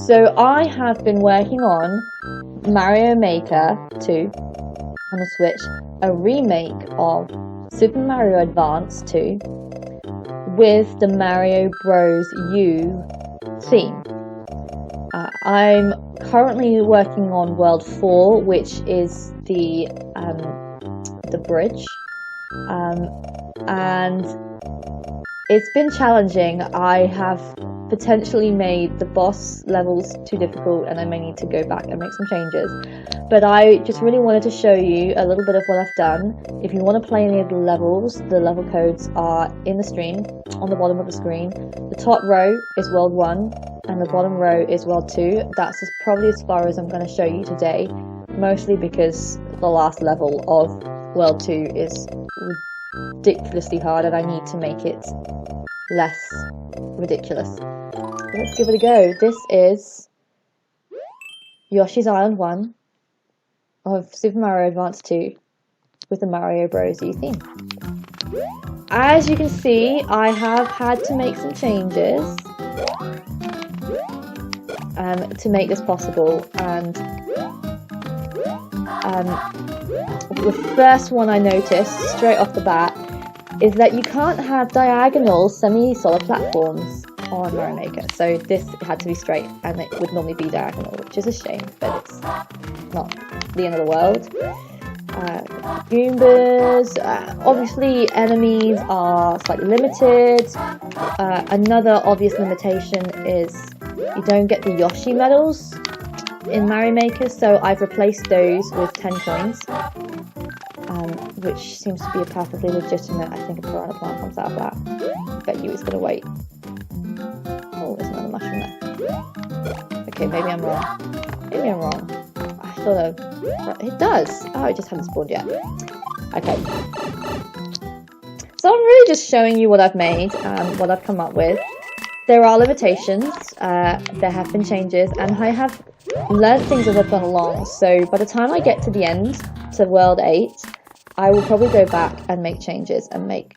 So I have been working on Mario Maker 2 on the Switch, a remake of Super Mario Advance 2 with the Mario Bros. U theme. I'm currently working on World 4, which is the bridge, and it's been challenging. I have potentially made the boss levels too difficult, and I may need to go back and make some changes. But I just really wanted to show you a little bit of what I've done. If you want to play any of the levels, the level codes are in the stream, on the bottom of the screen. The top row is World 1, and the bottom row is World 2. That's probably as far as I'm going to show you today, mostly because the last level of World 2 is ridiculously hard, and I need to make it less ridiculous. Let's give it a go. This is Yoshi's Island 1 of Super Mario Advance 2 with the Mario Bros. U theme. As you can see, I have had to make some changes to make this possible, and the first one I noticed straight off the bat is that you can't have diagonal semi-solid platforms on Mario Maker, so this had to be straight, and it would normally be diagonal, which is a shame, but it's not the end of the world. Goombas, obviously enemies are slightly limited. Another obvious limitation is you don't get the Yoshi medals in Mario Maker, so I've replaced those with 10 coins, which seems to be a perfectly legitimate. I think a piranha plant comes out of that. Bet you it's gonna wait. Oh, there's another mushroom there. Okay, maybe I'm wrong. Maybe I'm wrong. I thought it does. Oh, it just hasn't spawned yet. Okay. So I'm really just showing you what I've made, what I've come up with. There are limitations, there have been changes, and I have learned things as I've gone along, so by the time I get to the end, to World 8, I will probably go back and make changes and make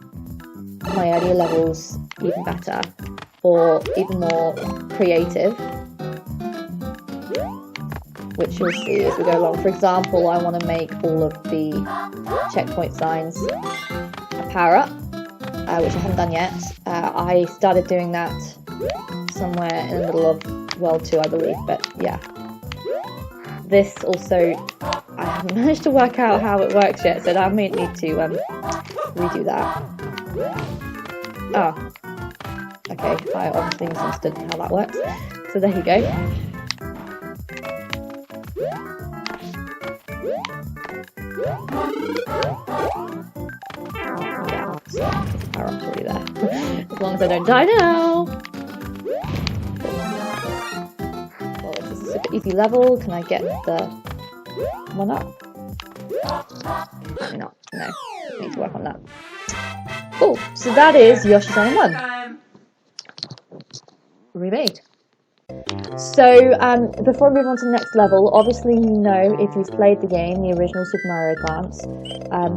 my earlier levels even better, or even more creative, which you'll see as we go along. For example, I want to make all of the checkpoint signs a power-up, which I haven't done yet. I started doing that somewhere in the middle of World 2, I believe, but yeah. This also, I haven't managed to work out how it works yet, so I may need to redo that. Oh, okay, I obviously misunderstood how that works, so there you go. Yeah, so the power-up's already there. As long as I don't die now! Well, this is a super easy level. Can I get the one up? Maybe not. No. Need to work on that. Cool. So that is Yoshi's Island 1. Remade. So, before we move on to the next level, obviously you know, if you've played the game, the original Super Mario Advance,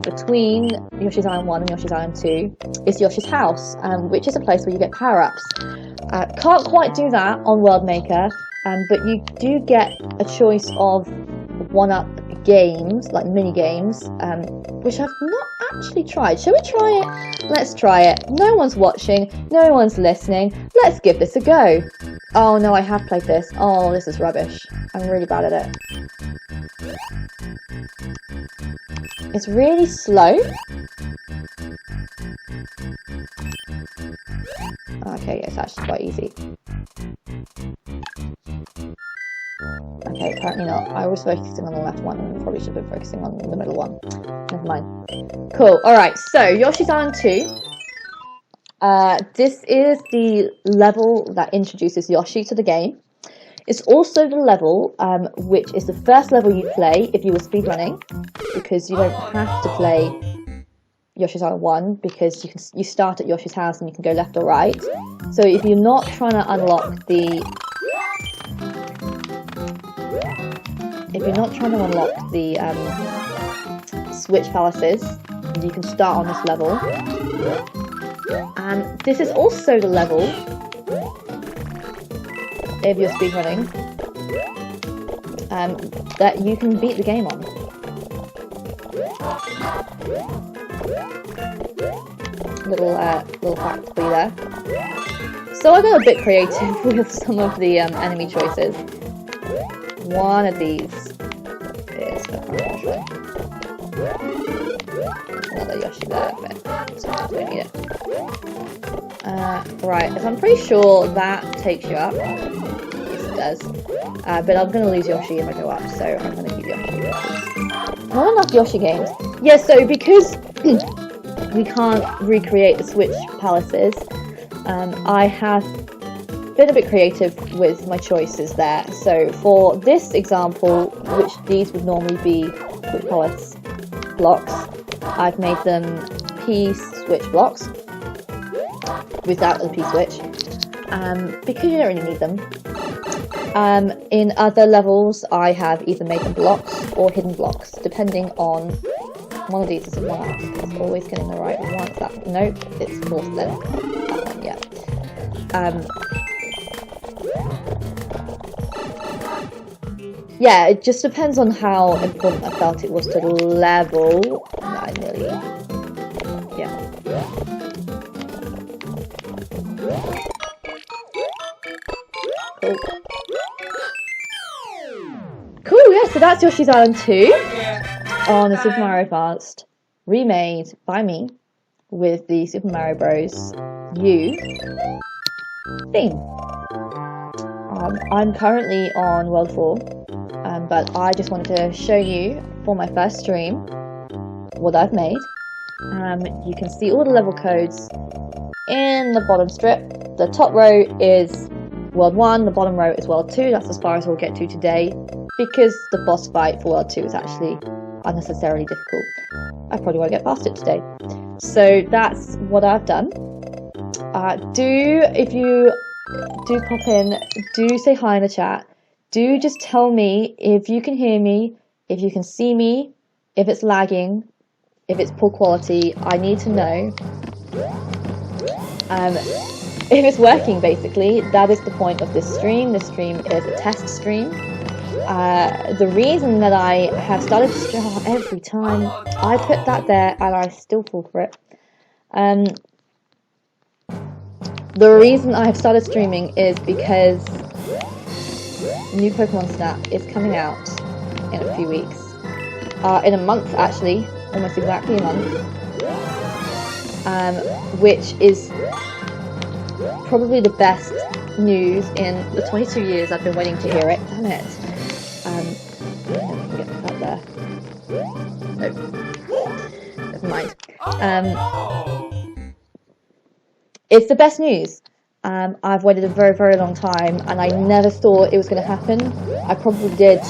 between Yoshi's Island 1 and Yoshi's Island 2 is Yoshi's House, which is a place where you get power-ups. Can't quite do that on World Maker, but you do get a choice of one-up games, like mini-games, which I've not actually tried. Shall we try it? Let's try it. No one's watching, no one's listening. Let's give this a go. Oh no, I have played this. Oh, this is rubbish. I'm really bad at it. It's really slow. Okay, it's actually quite easy. Okay, apparently not. I was focusing on the left one and probably should have been focusing on the middle one. Never mind. Cool. Alright, so Yoshi's Island 2. This is the level that introduces Yoshi to the game. It's also the level which is the first level you play if you were speedrunning, because you don't have to play Yoshi's Island 1 because you start at Yoshi's house and you can go left or right. So if you're not trying to unlock the Switch Palaces, you can start on this level. And this is also the level if you're speedrunning, that you can beat the game on. Little fact for you there. So I got a bit creative with some of the enemy choices. One of these is another Yoshi there, but sometimes we don't need it. Right, so I'm pretty sure that takes you up. Yes, it does. But I'm going to lose Yoshi if I go up, so I'm going to keep Yoshi. Not enough Yoshi games. Yeah, so because we can't recreate the Switch palaces, I have been a bit creative with my choices there. So for this example, which these would normally be Switch palace blocks, I've made them P-switch blocks without the P-switch, because you don't really need them. In other levels, I have either made them blocks or hidden blocks, depending on one of these is a 1-up. It's always getting the right one. It's that. Nope, it's fourth then. That one, yeah. Yeah, it just depends on how important I felt it was to the level. I nearly. Yeah. Cool. Cool, yeah, so that's Yoshi's Island 2 on the Super Mario Advance, remade by me with the Super Mario Bros. U theme. I'm currently on World 4, but I just wanted to show you for my first stream what I've made. You can see all the level codes in the bottom strip. The top row is World 1, the bottom row is World 2, that's as far as we'll get to today, because the boss fight for World 2 is actually unnecessarily difficult. I probably won't get past it today. So that's what I've done. If you do pop in, do say hi in the chat. Do just tell me if you can hear me, if you can see me, if it's lagging, if it's poor quality. I need to know. If it's working, basically. That is the point of this stream. This stream is a test stream. The reason that I have started to every time I put that there and I still fall for it. The reason I have started streaming is because new Pokemon Snap is coming out in a few weeks. In a month, actually, almost exactly a month. Which is probably the best news in the 22 years I've been waiting to hear it. Damn it. Get that there. Nope. Never mind. It's the best news. I've waited a very, very long time, and I never thought it was going to happen. I probably did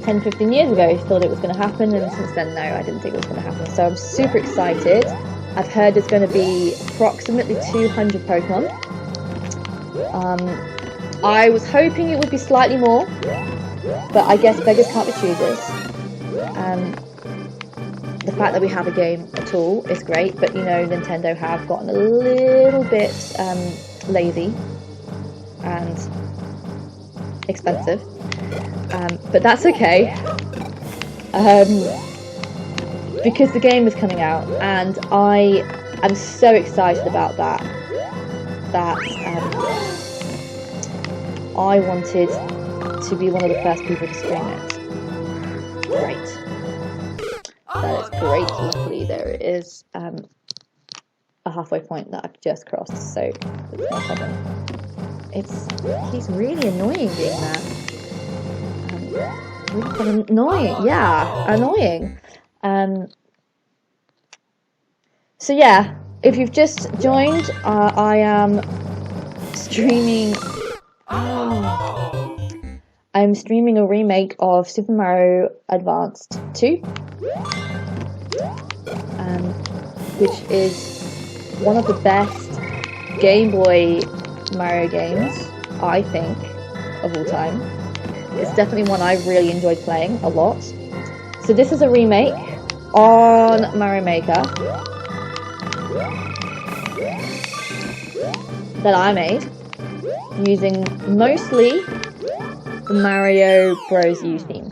10, 15 years ago thought it was going to happen, and since then, no, I didn't think it was going to happen. So I'm super excited. I've heard there's going to be approximately 200 Pokemon. I was hoping it would be slightly more, but I guess beggars can't be choosers. The fact that we have a game at all is great, but you know, Nintendo have gotten a little bit lazy and expensive, but that's okay, because the game is coming out, and I am so excited about that. I wanted to be one of the first people to stream it. Great. That is great. Luckily, there is a halfway point that I've just crossed, so it's no problem. He's really annoying being that. Really annoying. Yeah, annoying. So yeah, if you've just joined, I am streaming. I'm streaming a remake of Super Mario Advance 2, which is one of the best Game Boy Mario games, I think, of all time. It's definitely one I really enjoyed playing a lot. So this is a remake on Mario Maker that I made. using mostly the Mario Bros. U theme,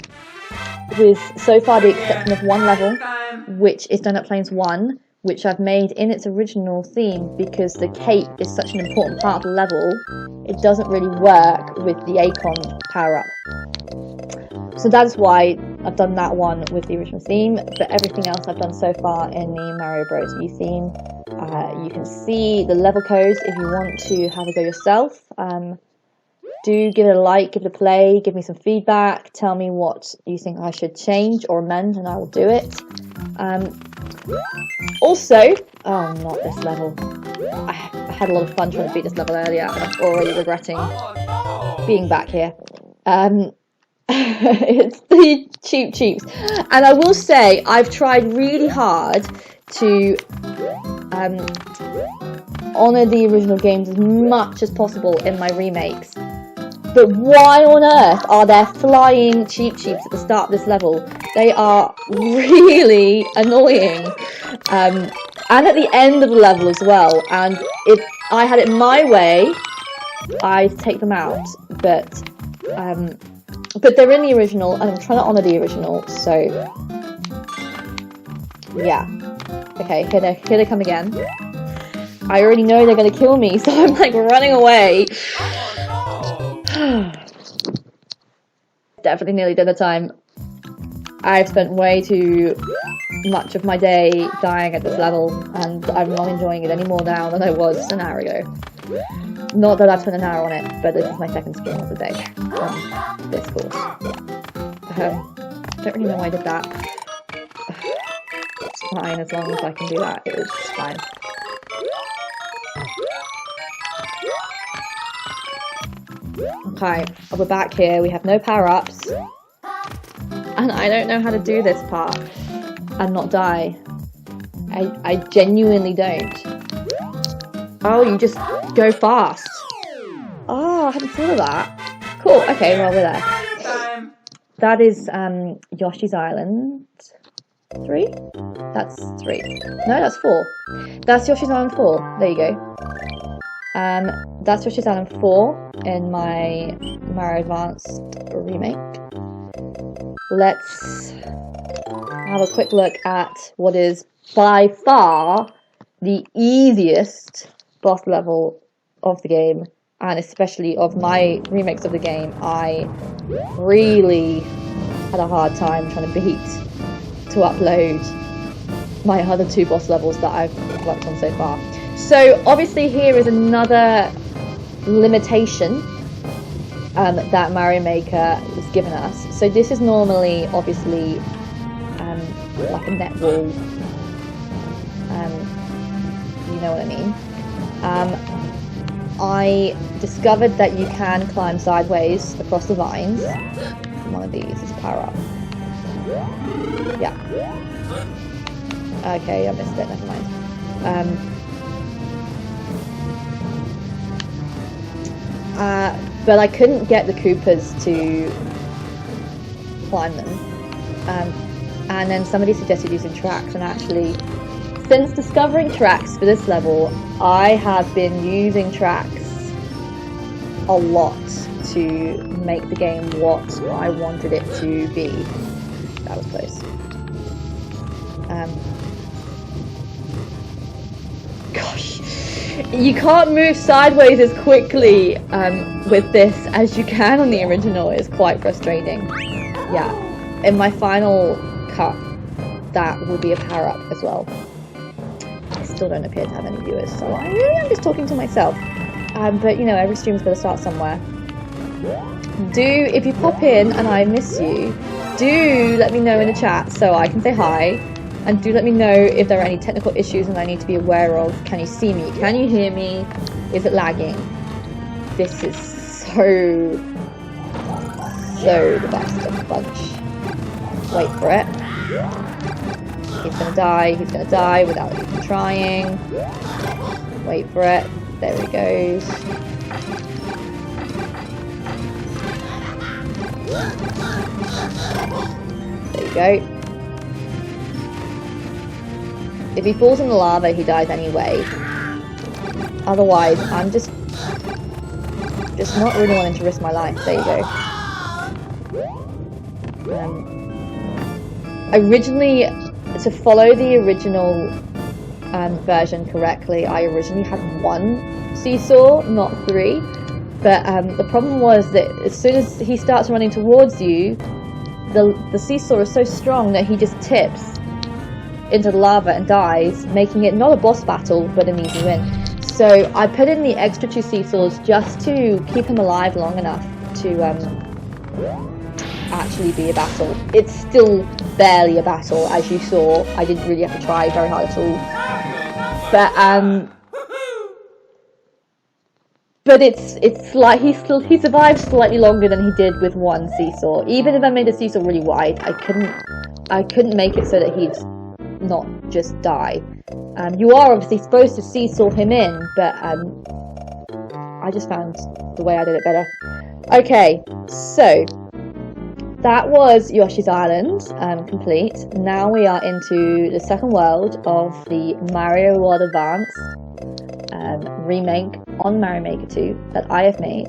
with so far the exception of one level, which is Doughnut Plains 1, which I've made in its original theme because the cape is such an important part of the level, it doesn't really work with the Acorn power-up. So that's why I've done that one with the original theme, but everything else I've done so far in the Mario Bros. U theme. You can see the level codes if you want to have a go yourself. Do give it a like, give it a play, give me some feedback, tell me what you think I should change or amend, and I will do it. Also, oh, not this level. I had a lot of fun trying to beat this level earlier, and I'm already regretting being back here. It's the Cheep Cheeps. And I will say, I've tried really hard to honour the original games as much as possible in my remakes. But why on earth are there flying Cheep Cheeps at the start of this level? They are really annoying. And at the end of the level as well. And if I had it my way, I'd take them out. But they're in the original, and I'm trying to honour the original, so yeah. Okay, here they come again. I already know they're gonna kill me, so I'm like running away. Definitely nearly dinner time. I've spent way too much of my day dying at this level, and I'm not enjoying it any more now than I was an hour ago. Not that I've spent an hour on it, but this is my second stream of the day on this course. I don't really know why I did that. It's fine, as long as I can do that, it's fine. Okay, we're back here, we have no power-ups. And I don't know how to do this part and not die. I genuinely don't. Oh, you just go fast. Oh, I hadn't thought of that. Cool, okay, well, we're there. That is Yoshi's Island 3? That's 3. No, that's 4. That's Yoshi's Island 4. There you go. That's Yoshi's Island 4 in my Mario Advance remake. Let's have a quick look at what is by far the easiest boss level of the game, and especially of my remakes of the game. I really had a hard time trying to beat to upload my other 2 boss levels that I've worked on so far. So obviously here is another limitation that Mario Maker has given us. So this is normally obviously like a net wall, you know what I mean. I discovered that you can climb sideways across the vines. One of these is power up. Yeah. Okay, I missed it, never mind. But I couldn't get the Koopas to climb them. And then somebody suggested using tracks, and actually, since discovering tracks for this level, I have been using tracks a lot to make the game what I wanted it to be. That was close. Gosh, you can't move sideways as quickly with this as you can on the original. It's quite frustrating. Yeah, in my final cut, that will be a power-up as well. I still don't appear to have any viewers, so I really am just talking to myself. But you know, every stream's got to start somewhere. If you pop in and I miss you, do let me know in the chat so I can say hi, and do let me know if there are any technical issues and I need to be aware of. Can you see me? Can you hear me? Is it lagging? This is so the best of the bunch. Wait for it. He's gonna die without even trying. Wait for it. There he goes. There you go. If he falls in the lava, he dies anyway. Otherwise, I'm just just not really wanting to risk my life. There you go. Originally, to follow the original version correctly, I originally had 1 seesaw, not 3. But the problem was that as soon as he starts running towards you, the seesaw is so strong that he just tips into the lava and dies, making it not a boss battle, but an easy win. So I put in the extra 2 seesaws just to keep him alive long enough to actually be a battle. It's still barely a battle, as you saw. I didn't really have to try very hard at all. But it's like he survived slightly longer than he did with 1 seesaw. Even if I made the seesaw really wide, I couldn't make it so that he'd not just die. You are obviously supposed to seesaw him in, but I just found the way I did it better. Okay, so that was Yoshi's Island complete. Now we are into the second world of the Mario World Advance remake on Mario Maker 2 that I have made.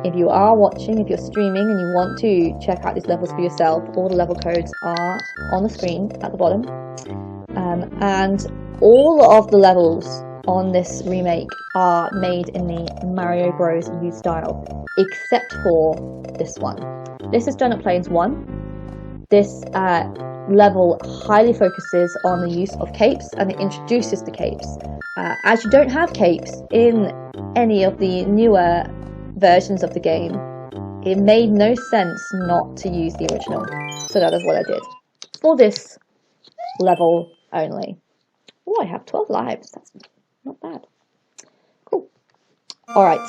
If you are watching, if you're streaming and you want to check out these levels for yourself, all the level codes are on the screen at the bottom. And all of the levels on this remake are made in the Mario Bros. U style, except for this one. This is Doughnut Plains 1. This level highly focuses on the use of capes, and it introduces the capes. As you don't have capes in any of the newer versions of the game, it made no sense not to use the original. So that is what I did for this level only. Oh, I have 12 lives. That's not bad. Cool. Alright.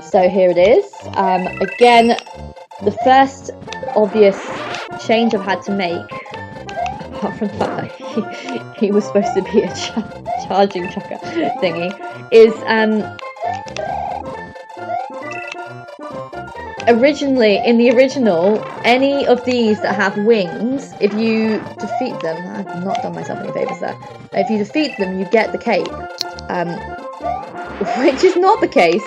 So here it is. Again, the first obvious change I've had to make, apart from the fact that he was supposed to be a charging chucker thingy, is originally, in the original, any of these that have wings, if you defeat them, I've not done myself any favours there, if you defeat them, you get the cape, which is not the case,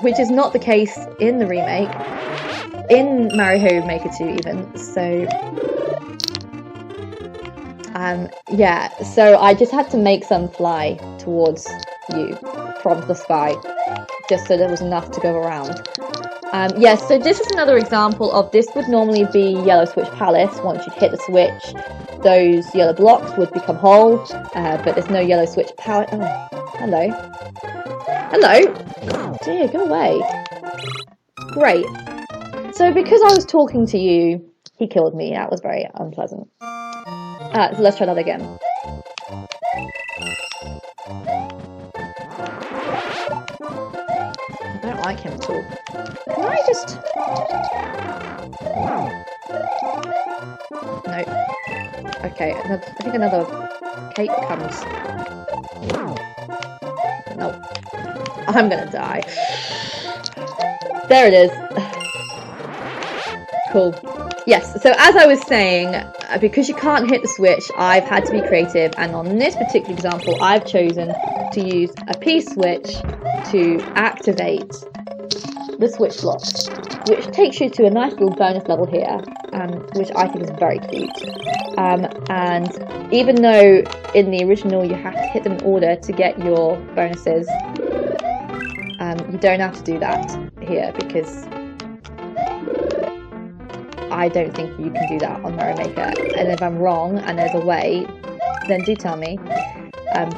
which is not the case in the remake, in Mario Maker 2 even, so, yeah, so I just had to make some fly towards you from the sky, just so there was enough to go around. Yes, so this is another example of, this would normally be Yellow Switch Palace. Once you'd hit the switch, those yellow blocks would become whole, but there's no Yellow Switch Palace. Oh, hello. Hello? Oh dear, go away. Great. So because I was talking to you, he killed me. That was very unpleasant. So let's try that again. I don't like him at all. Can I just... No. Okay, I think another cake comes. No. I'm gonna die. There it is. Cool. Yes, so as I was saying, because you can't hit the switch, I've had to be creative, and on this particular example, I've chosen to use a P-switch to activate the switch blocks, which takes you to a nice little bonus level here, which I think is very cute. And even though in the original you have to hit them in order to get your bonuses, you don't have to do that here, because I don't think you can do that on Mario Maker. And if I'm wrong and there's a way, then do tell me.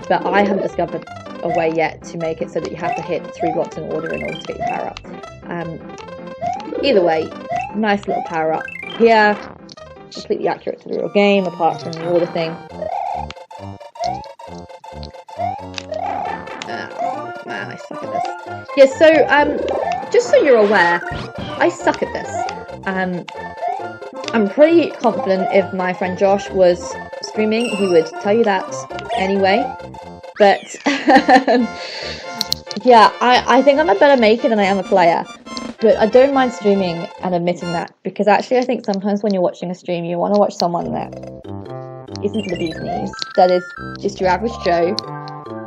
But I haven't discovered a way yet to make it so that you have to hit 3 blocks in order to get your power up. Either way, nice little power up here. Completely accurate to the real game, apart from the order thing. Man, I suck at this. Yeah, so just so you're aware, I suck at this. I'm pretty confident if my friend Josh was streaming, he would tell you that anyway. But yeah, I think I'm a better maker than I am a player. But I don't mind streaming and admitting that, because actually I think sometimes when you're watching a stream, you want to watch someone that isn't the bee's knees, that is just your average Joe,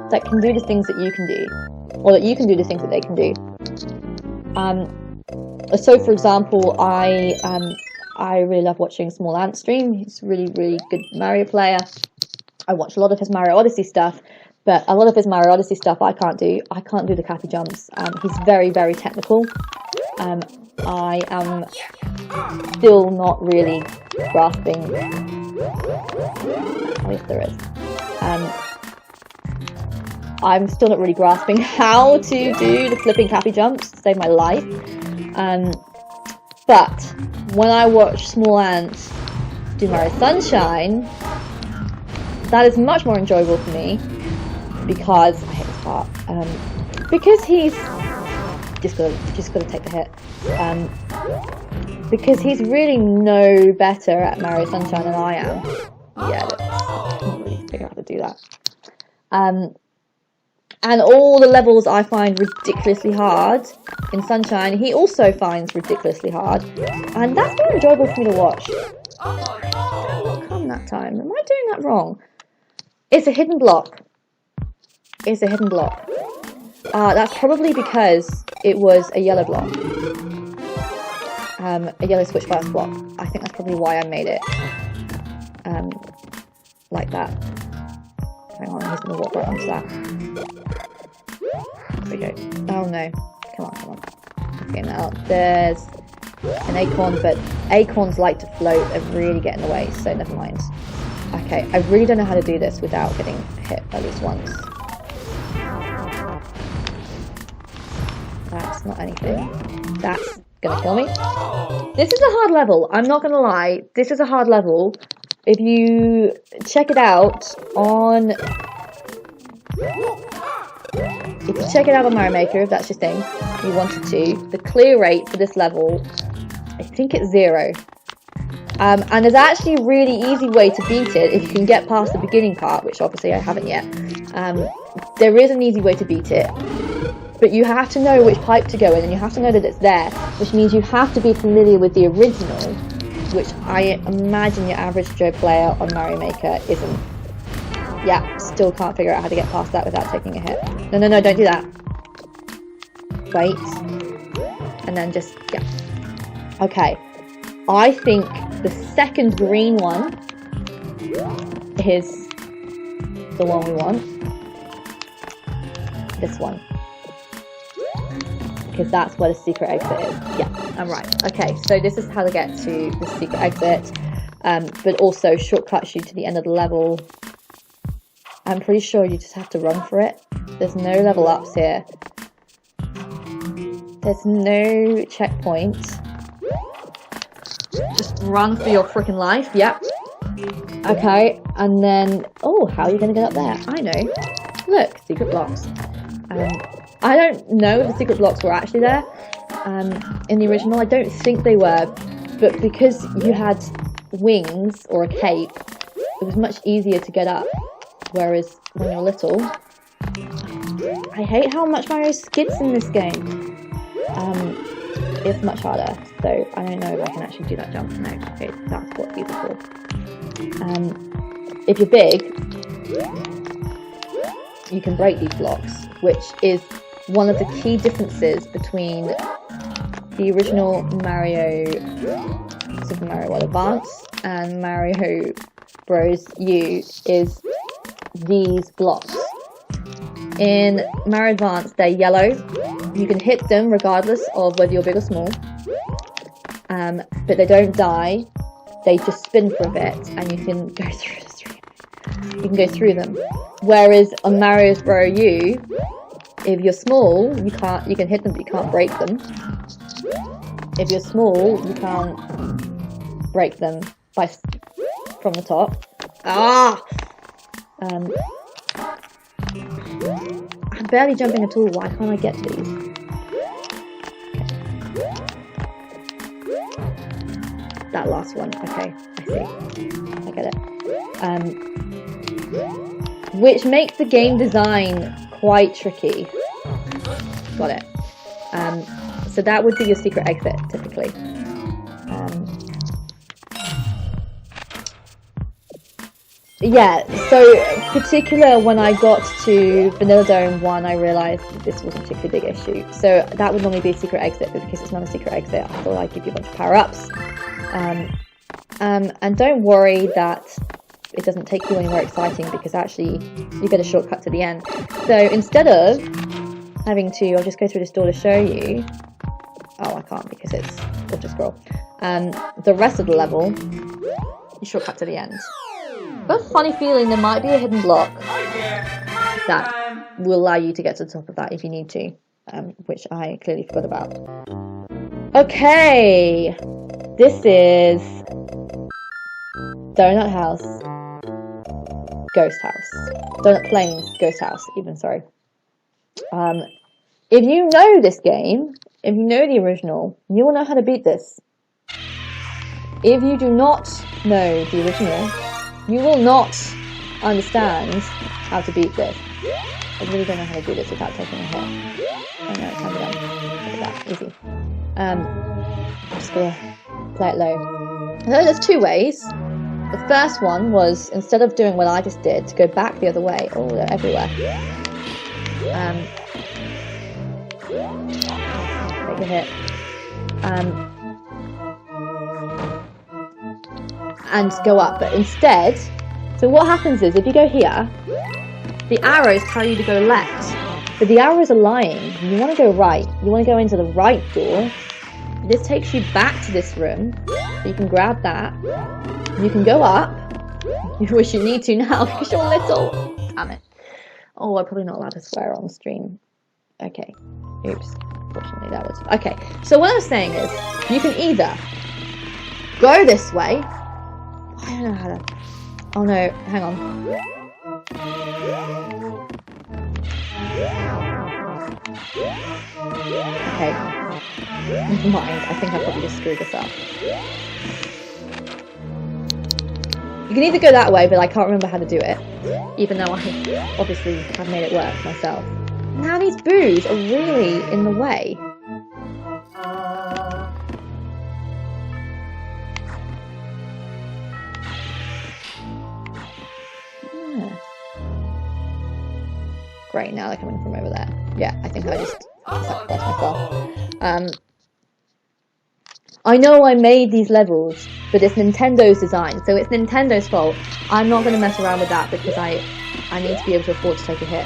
that can do the things that you can do, or that you can do the things that they can do. So for example, I really love watching Small Ant stream. He's a really, really good Mario player. I watch a lot of his Mario Odyssey stuff, but a lot of his Mario Odyssey stuff I can't do. I can't do the cappy jumps. He's very, very technical. I am still not really grasping. At least there is. I'm still not really grasping how to do the flipping cappy jumps to save my life. But when I watch Small Ant do Mario Sunshine, that is much more enjoyable for me because I hate this part. Because he's just gotta take the hit. Because he's really no better at Mario Sunshine than I am. Yeah, I can't really figure out how to do that. And all the levels I find ridiculously hard in Sunshine, he also finds ridiculously hard. And that's more enjoyable for me to watch. Come that time. Am I doing that wrong? It's a hidden block. It's a hidden block. That's probably because it was a yellow block. A yellow switch fast block. I think that's probably why I made it like that. Hang on, he's going to walk right onto that. There we go. Oh no. Come on. Okay, now there's an acorn, but acorns like to float and really get in the way, so never mind. Okay, I really don't know how to do this without getting hit at least once. That's not anything. That's gonna kill me. This is a hard level, I'm not gonna lie. This is a hard level. If you check it out on... If you check it out on Mario Maker, if that's your thing, you wanted to, the clear rate for this level, I think it's 0. And there's actually a really easy way to beat it if you can get past the beginning part, which obviously I haven't yet. There is an easy way to beat it, but you have to know which pipe to go in, and you have to know that it's there, which means you have to be familiar with the original, which I imagine your average Joe player on Mario Maker isn't. Yeah, still can't figure out how to get past that without taking a hit. No, don't do that. Wait. And then just, yeah. Okay. I think the second green one is the one we want. This one. Because that's where the secret exit is. Yeah, I'm right. Okay, so this is how to get to the secret exit. But also shortcuts you to the end of the level. I'm pretty sure you just have to run for it. There's no level ups here. There's no checkpoints. Just run for your freaking life. Yep. Okay, and then... Oh, how are you going to get up there? I know. Look, secret blocks. I don't know if the secret blocks were actually there in the original. I don't think they were. But because you had wings or a cape, it was much easier to get up. Whereas when you're little... I hate how much Mario skids in this game. It's much harder, so I don't know if I can actually do that jump. No, okay, that's what these are for. If you're big, you can break these blocks, which is one of the key differences between the original Mario, Super Mario World Advance, and Mario Bros. U, is these blocks. In Mario Advance, they're yellow. You can hit them regardless of whether you're big or small. But they don't die. They just spin for a bit, and you can go through the stream. You can go through them. Whereas on Mario Bros. U, if you're small, you can hit them, but you can't break them. If you're small, you can't break them from the top. Ah! I'm barely jumping at all. Why can't I get to these? That last one. Okay, I see. I get it. Which makes the game design quite tricky. Got it. So that would be your secret exit, typically. yeah, so particular when I got to Vanilla Dome 1, I realised that this was a particularly big issue. So that would normally be a secret exit, but because it's not a secret exit, I thought I'd give you a bunch of power-ups. And don't worry that it doesn't take you anywhere exciting, because actually you get a shortcut to the end. So instead of having to, I'll just go through this door to show you. Oh, I can't because it's auto scroll. The rest of the level, you shortcut to the end. But a funny feeling there might be a hidden block that will allow you to get to the top of that if you need to, which I clearly forgot about. Okay, this is Doughnut House, Ghost House, Doughnut Plains, Ghost House, even, sorry. If you know this game, if you know the original, you will know how to beat this. If you do not know the original, you will not understand how to beat this. I really don't know how to do this without taking a hit. Oh no, it can be done. Look at that, easy. I'm just gonna play it low. So there's two ways. The first one was, instead of doing what I just did, to go back the other way. Oh, they're everywhere. Take a hit. And go up, but instead, so what happens is, if you go here, the arrows tell you to go left, but the arrows are lying. You want to go right. You want to go into the right door. This takes you back to this room, so you can grab that. You can go up. You wish you need to now because you're little. Damn it. Oh, I'm probably not allowed to swear on the stream. Okay. Oops. Fortunately, that was... Okay, so what I was saying is, you can either go this way. I don't know how to... Oh no, hang on. Okay. Never mind, I think I probably just screwed this up. You can either go that way, but I can't remember how to do it. Even though I obviously have made it work myself. Now these boos are really in the way. Great, now they're coming from over there. Yeah, I think I just sacrificed myself. I know I made these levels, but it's Nintendo's design, so it's Nintendo's fault. I'm not going to mess around with that because I need to be able to afford to take a hit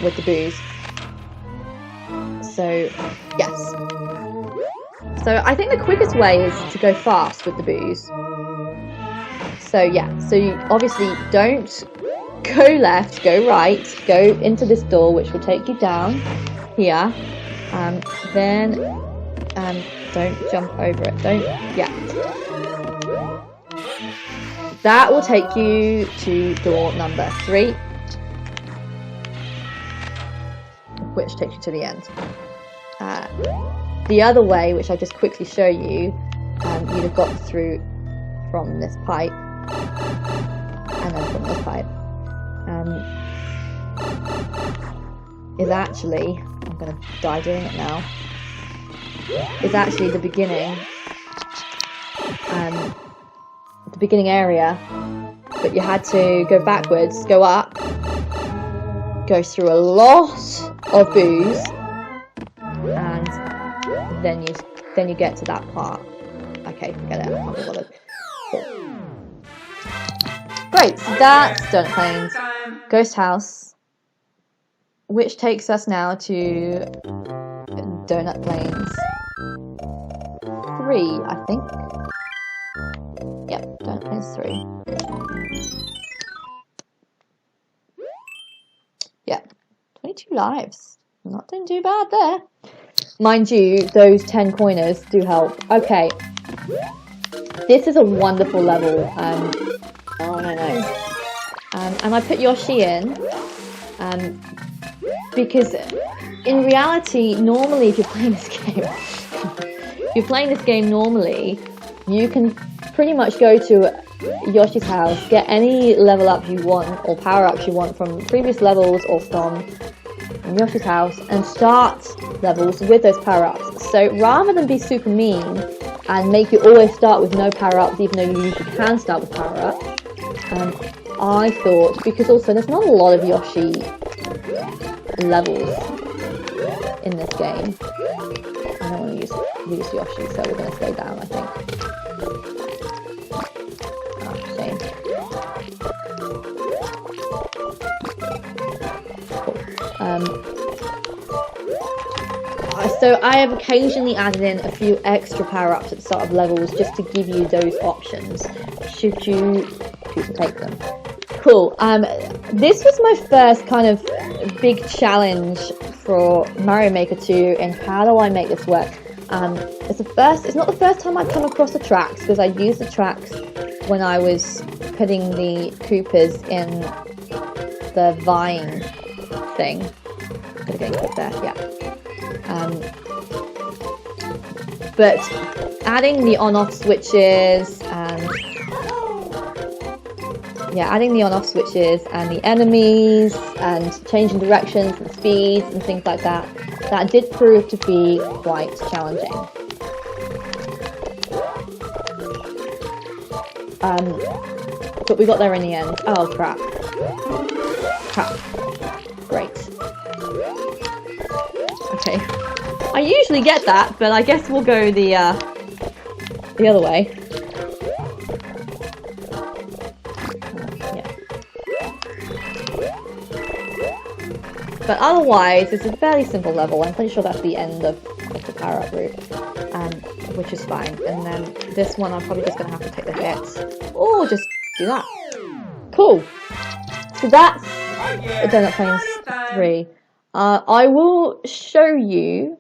with the boos. So, yes. So I think the quickest way is to go fast with the boos. So yeah, so you obviously don't go left, go right, go into this door, which will take you down here. Then don't jump over it. That will take you to door number 3, which takes you to the end. The other way, which I just quickly show you, you'd have got through from this pipe, and then from this pipe, is actually, I'm going to die doing it now, is actually the beginning area, but you had to go backwards, go up, go through a lot of boos, and then you get to that part. Okay, forget it, I can't be bothered. Cool. Great, so that's Doughnut Plains, Ghost House, which takes us now to Doughnut Plains 3, I think. Yep, Doughnut Plains 3. Yep, 22 lives. Not doing too bad there. Mind you, those 10 coiners do help. Okay. This is a wonderful level. Oh, no. And I put Yoshi in. Because in reality, normally if you're playing this game, normally, you can pretty much go to Yoshi's house, get any level up you want or power ups you want from previous levels or from Yoshi's house, and start levels with those power ups. So rather than be super mean and make you always start with no power ups, even though you usually can start with power ups, I thought, because also there's not a lot of Yoshi levels in this game. I don't want to use Yoshi, so we're going to stay down, I think. Oh, shame. Cool. So I have occasionally added in a few extra power-ups at the start of levels just to give you those options, should you choose to take them. Cool. This was my first kind of big challenge for Mario Maker 2, and how do I make this work? It's not the first time I've come across the tracks, because I used the tracks when I was putting the Koopas in the vine thing. Gotta get put there, yeah. But adding the on-off switches and adding the on-off switches and the enemies and changing directions and speeds and things like that, that did prove to be quite challenging. But we got there in the end. Oh crap. Great. Okay. I usually get that, but I guess we'll go the other way. But otherwise, it's a fairly simple level. I'm pretty sure that's the end of the power-up route, which is fine. And then this one, I'm probably just going to have to take the hit, or just do that. Cool. So that's Doughnut Plains 3. I will show you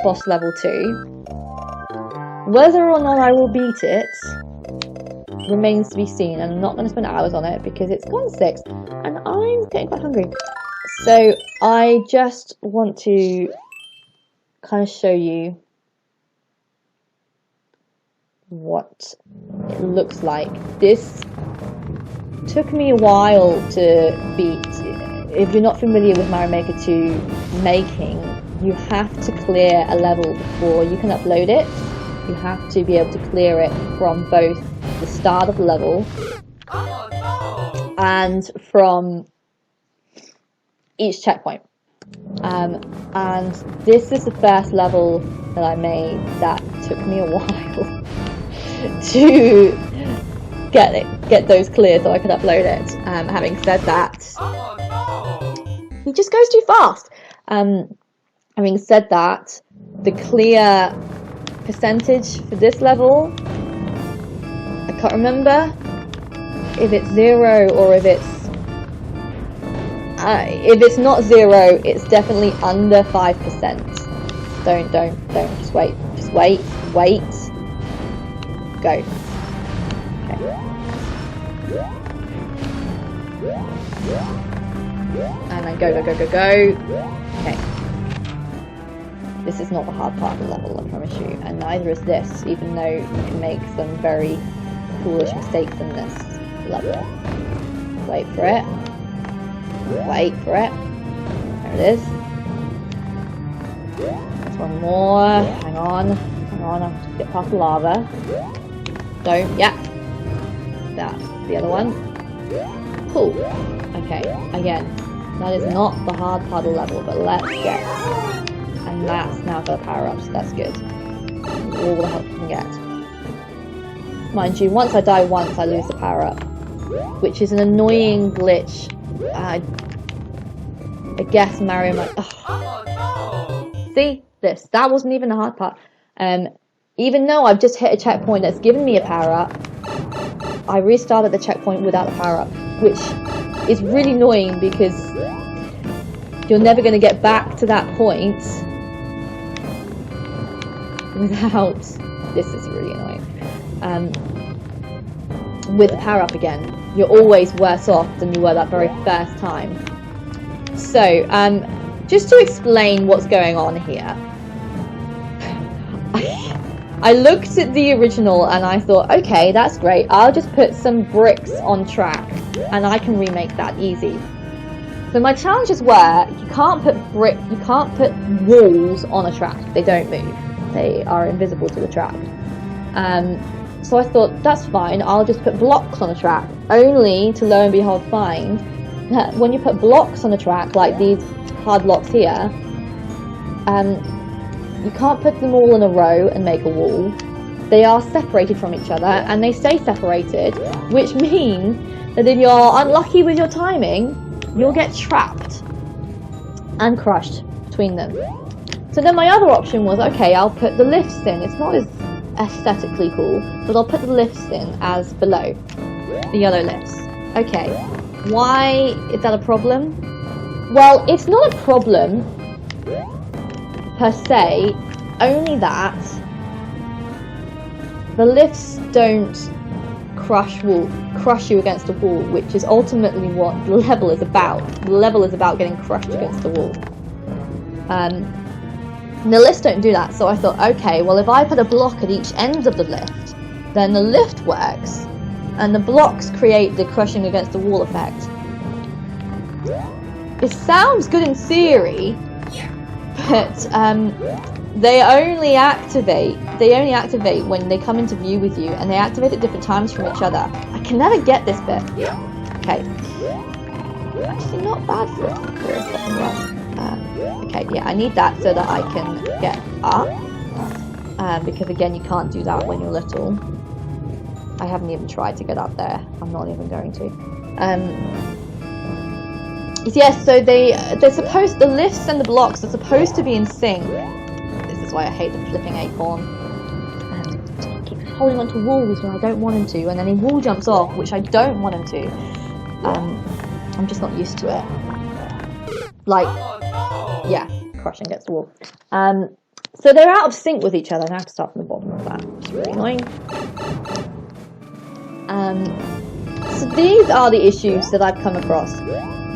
boss level 2. Whether or not I will beat it remains to be seen, and I'm not going to spend hours on it because it's gone 6 and I'm getting quite hungry. So I just want to kind of show you what it looks like. This took me a while to beat. If you're not familiar with Mario Maker 2 making, you have to clear a level before you can upload it. You have to be able to clear it from both the start of the level and from each checkpoint. And this is the first level that I made that took me a while to get those cleared so I could upload it. Having said that, it just goes too fast. Having said that, the clear percentage for this level, I can't remember if it's 0 or if it's not 0, it's definitely under 5%. Don't, just wait, go. Okay. And then go. Okay. This is not the hard part of the level, I promise you, and neither is this, even though you can make some very foolish mistakes in this level. Wait for it. There it is. There's one more. Hang on, I'll just get past the lava. Don't, yeah. That's the other one. Cool. Okay, again, that is not the hard part of the level, but let's get. And that's now for the power-ups, that's good. All the help you can get. Mind you, once I die once, I lose the power-up, which is an annoying glitch. I guess Mario might... Oh. See? This. That wasn't even the hard part. Even though I've just hit a checkpoint that's given me a power-up, I restarted the checkpoint without the power-up, which is really annoying because you're never going to get back to that point without... This is really annoying. With the power-up again, you're always worse off than you were that very first time. So, just to explain what's going on here, I looked at the original and I thought, okay, that's great, I'll just put some bricks on track and I can remake that easy. So my challenges were, you can't put walls on a track, they don't move. They are invisible to the track. So I thought, that's fine, I'll just put blocks on a track, only to lo and behold find that when you put blocks on a track, like these hard blocks here, you can't put them all in a row and make a wall. They are separated from each other, and they stay separated, which means that if you're unlucky with your timing, you'll get trapped and crushed between them. So then my other option was, okay, I'll put the lifts in. It's not as aesthetically cool, but I'll put the lifts in as below, the yellow lifts. Okay, why is that a problem? Well, it's not a problem per se, only that the lifts don't crush you against a wall, which is ultimately what the level is about. The level is about getting crushed against the wall. The lifts don't do that, so I thought, okay, well, if I put a block at each end of the lift, then the lift works, and the blocks create the crushing against the wall effect. It sounds good in theory, but they only activate when they come into view with you, and they activate at different times from each other. I can never get this bit. Okay. Actually, not bad for a second run. Okay, yeah, I need that so that I can get up. Because again, you can't do that when you're little. I haven't even tried to get up there. I'm not even going to. Yes, so the lifts and the blocks are supposed to be in sync. This is why I hate the flipping acorn. He keeps holding onto walls when I don't want him to, and then he wall jumps off, which I don't want him to. I'm just not used to it. Like, yeah, crushing against the wall. So they're out of sync with each other, and I have to start from the bottom of that. It's really annoying. So these are the issues that I've come across.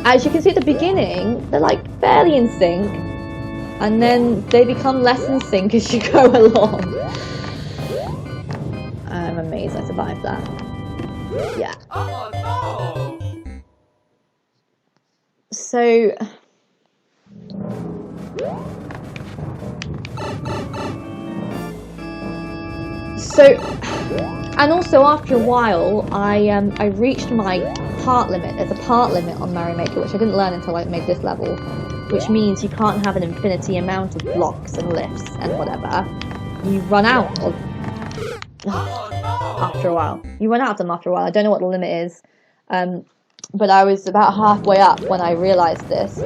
As you can see at the beginning, they're like fairly in sync, and then they become less in sync as you go along. I'm amazed I survived that. Yeah. So and also after a while, I reached my part limit. There's a part limit on Mario Maker, which I didn't learn until I made this level, which means you can't have an infinity amount of blocks and lifts and whatever. You run out of after a while. You run out of them after a while. I don't know what the limit is, but I was about halfway up when I realised this.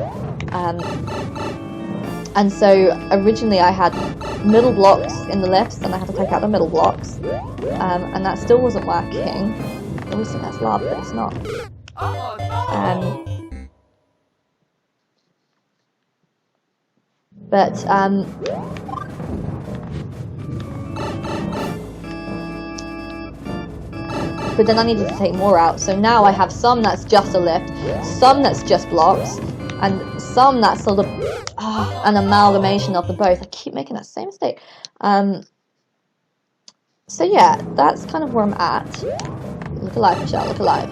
And so originally I had middle blocks in the lifts, and I had to take out the middle blocks, and that still wasn't working. I always think that's lava, but it's not. But then I needed to take more out, so now I have some that's just a lift, some that's just blocks, and some that's sort of an amalgamation of the both. I keep making that same mistake. So yeah, that's kind of where I'm at. Look alive, Michelle, look alive.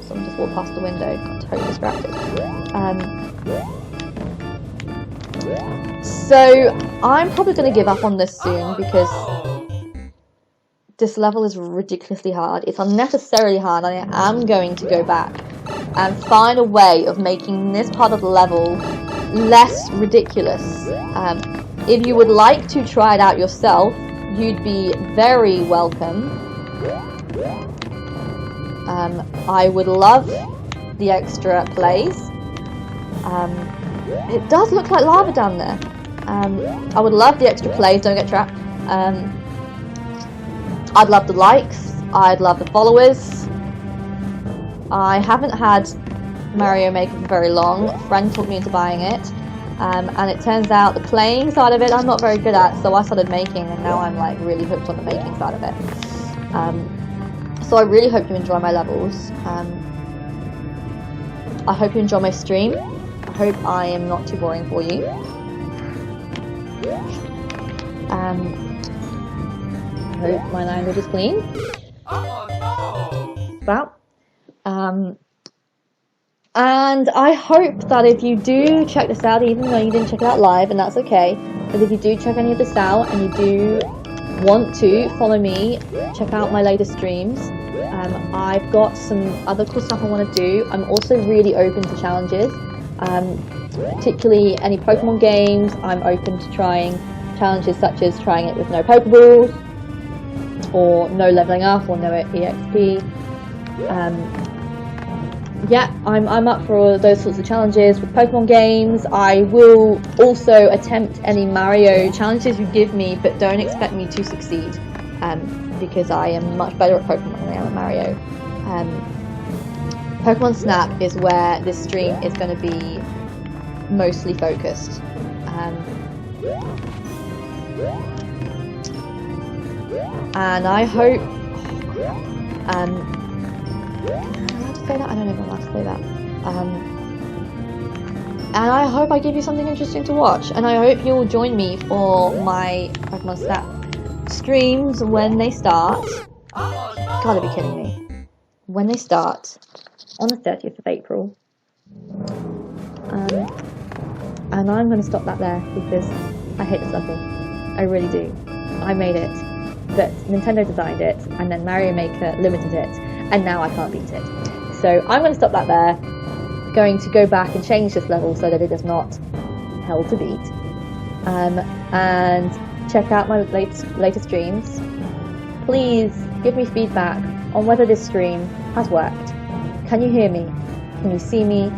Someone just walked past the window, got totally distracted. So I'm probably going to give up on this soon, because this level is ridiculously hard. It's unnecessarily hard, and I am going to go back and find a way of making this part of the level less ridiculous. If you would like to try it out yourself, you'd be very welcome. I would love the extra plays. It does look like lava down there. I would love the extra plays, don't get trapped. I'd love the likes, I'd love the followers. I haven't had Mario Maker for very long. A friend talked me into buying it, and it turns out the playing side of it I'm not very good at, so I started making, and now I'm like really hooked on the making side of it. So I really hope you enjoy my levels. I hope you enjoy my stream. I hope I am not too boring for you. I hope my language is clean. Well, and I hope that if you do check this out, even though you didn't check it out live, and that's okay, but if you do check any of this out and you do want to follow me, check out my latest streams. I've got some other cool stuff I want to do. I'm also really open to challenges, particularly any Pokemon games. I'm open to trying challenges such as trying it with no Pokeballs, or no leveling up, or no EXP. Yeah, I'm up for those sorts of challenges with Pokemon games. I will also attempt any Mario challenges you give me, but don't expect me to succeed, because I am much better at Pokemon than I am at Mario. Pokemon Snap is where this stream is going to be mostly focused. And I hope... say that? I don't know if I'm allowed to say that. And I hope I give you something interesting to watch, and I hope you'll join me for my Pokemon Snap streams when they start. Gotta be kidding me. When they start on the 30th of April. And I'm going to stop that there because I hate this level. I really do. I made it, but Nintendo designed it, and then Mario Maker limited it, and now I can't beat it. So I'm going to stop that there. Going to go back and change this level so that it is not hell to beat. And check out my latest streams. Please give me feedback on whether this stream has worked. Can you hear me? Can you see me?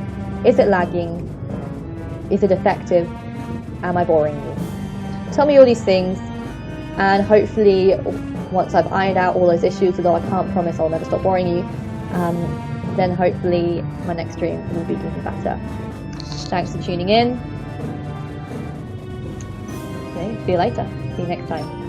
Is it lagging? Is it effective? Am I boring you? Tell me all these things, and hopefully once I've ironed out all those issues, although I can't promise I'll never stop boring you, then hopefully my next stream will be even better. Thanks for tuning in. Okay, see you later. See you next time.